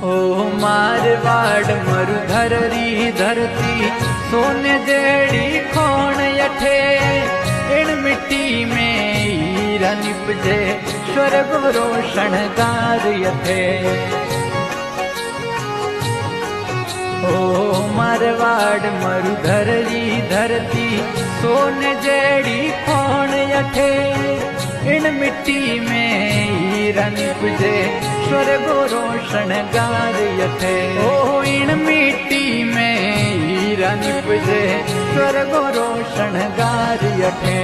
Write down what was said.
ओ मारवाड़ मरुधर री धरती सोने जेड़ी खोण यठे इन मिट्टी में हीरा निपजे स्वर्ग रोशन गार यठे। ओ मारवाड़ मरुधर री धरती सोने जेड़ी खोण यठे इन मिट्टी में हीरा निपजे स्वर्ग रोशन गार यठे। ओ इन मिट्टी में हीरा निपजे स्वर्ग रोशन गार यठे।